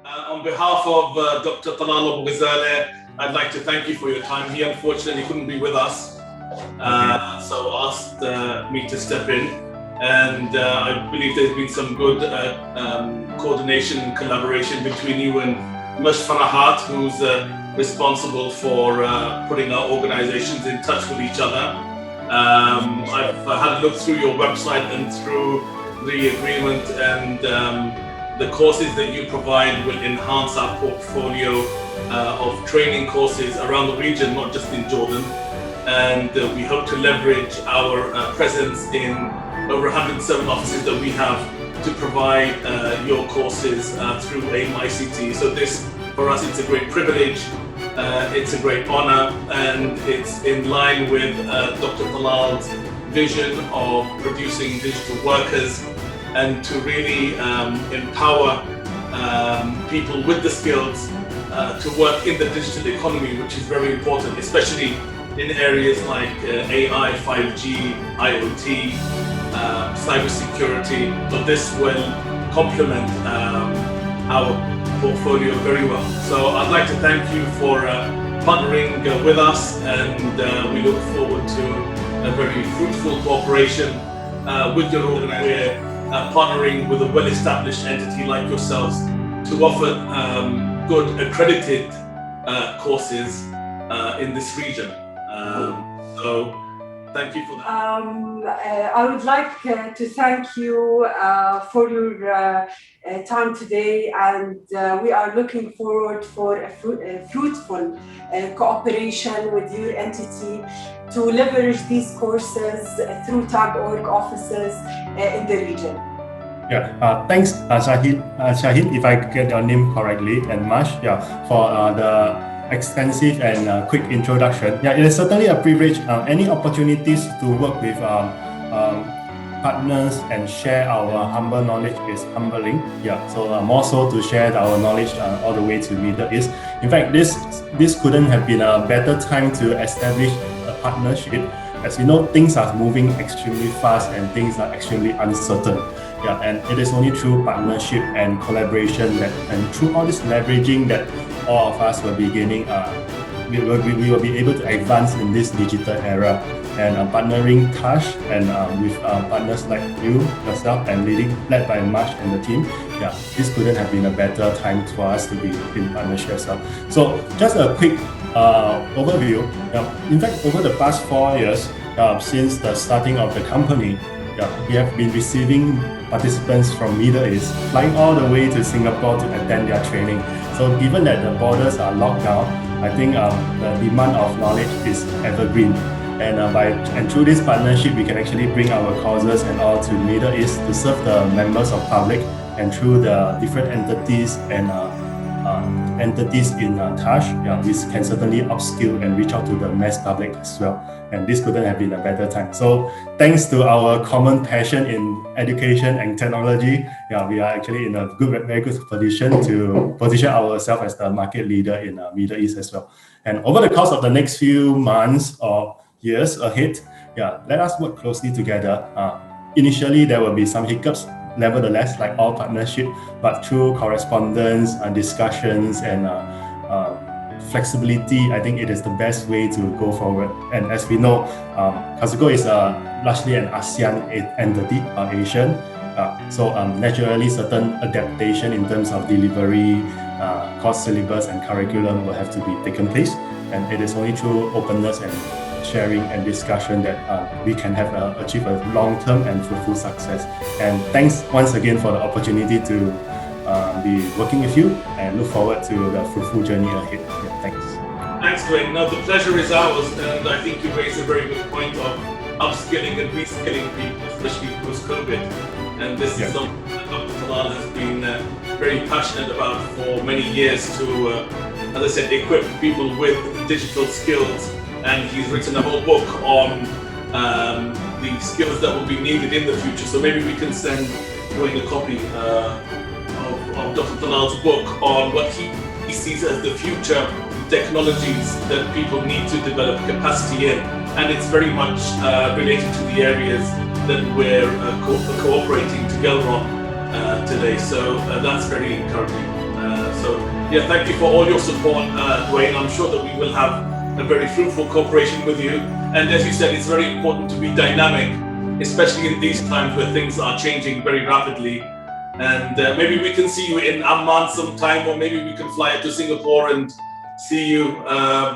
On behalf of Dr. Talal Abu Ghazaleh, I'd like to thank you for your time. He unfortunately couldn't be with us, so asked me to step in. And I believe there's been some good coordination and collaboration between you and Mush Farahat, who's responsible for putting our organizations in touch with each other. I've had a look through your website and through the agreement, and the courses that you provide will enhance our portfolio of training courses around the region, not just in Jordan. And we hope to leverage our presence in over 107 offices that we have to provide your courses through AIMICT. So this, for us, it's a great privilege, it's a great honor, and it's in line with Dr. Talal's vision of producing digital workers and to really empower people with the skills to work in the digital economy, which is very important, especially in areas like AI, 5G, IoT, cybersecurity. So this will complement our portfolio very well. So I'd like to thank you for partnering with us, and we look forward to a very fruitful cooperation with your organization. Partnering with a well-established entity like yourselves to offer good accredited courses in this region. So thank you for that. I would like to thank you for your time today, and we are looking forward for a fruitful cooperation with your entity to leverage these courses through TAG.org offices in the region. Yeah, thanks Shahid, if I get your name correctly, and Mash, for the extensive and quick introduction. Yeah, it is certainly a privilege. Any opportunities to work with partners and share our humble knowledge is humbling. Yeah, so more so to share our knowledge all the way to Middle East. In fact, this couldn't have been a better time to establish a partnership. As you know, things are moving extremely fast and things are extremely uncertain. Yeah, and it is only through partnership and collaboration and through all this leveraging that all of us will be gaining, we will be able to advance in this digital era. And partnering Tash and with partners like you, yourself, and led by Mash and the team, yeah, this couldn't have been a better time for us to be in partnership as well. So just a quick overview. In fact, over the past 4 years, since the starting of the company, we have been receiving participants from Middle East, flying all the way to Singapore to attend their training. So given that the borders are locked down, I think the demand of knowledge is evergreen. And through this partnership, we can actually bring our courses and all to Middle East to serve the members of public, and through the different entities and entities in Tash, we can certainly upskill and reach out to the mass public as well. And this couldn't have been a better time. So thanks to our common passion in education and technology, we are actually in a very good position to position ourselves as the market leader in Middle East as well. And over the course of the next few months or years ahead, let us work closely together. Initially, there will be some hiccups, nevertheless, like all partnership, but through correspondence and discussions and flexibility, I think it is the best way to go forward. And as we know, Casugol is largely an ASEAN entity, Asian. So naturally, certain adaptation in terms of delivery, course syllabus and curriculum will have to be taken place. And it is only through openness and sharing and discussion that we can have achieve a long-term and fruitful success. And thanks once again for the opportunity to be working with you, and look forward to the fruitful journey ahead. Thanks. Thanks, Dwayne. No, the pleasure is ours, and I think you raised a very good point of upskilling and reskilling people, especially post-COVID. And this is something that Dr. Talal has been very passionate about for many years to, as I said, equip people with digital skills. And he's written a whole book on the skills that will be needed in the future. So maybe we can send Dwayne a copy of Dr. Talal's book on what he sees as the future technologies that people need to develop capacity in. And it's very much related to the areas that we're cooperating together on today. So that's very encouraging. So yeah, thank you for all your support, Dwayne. I'm sure that we will have a very fruitful cooperation with you. And as you said, it's very important to be dynamic, especially in these times where things are changing very rapidly. And maybe we can see you in Amman sometime, or maybe we can fly to Singapore and see you.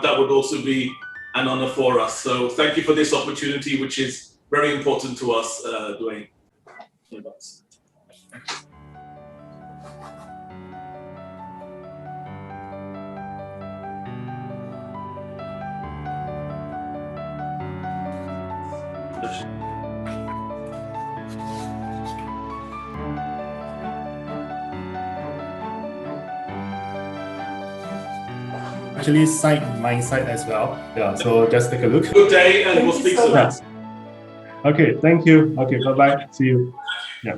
That would also be an honor for us. So thank you for this opportunity, which is very important to us, Dwayne. Actually, my site as well. Yeah, so just take a look. Good day, and we'll speak soon. Okay, thank you. Okay, bye-bye. See you. Yeah.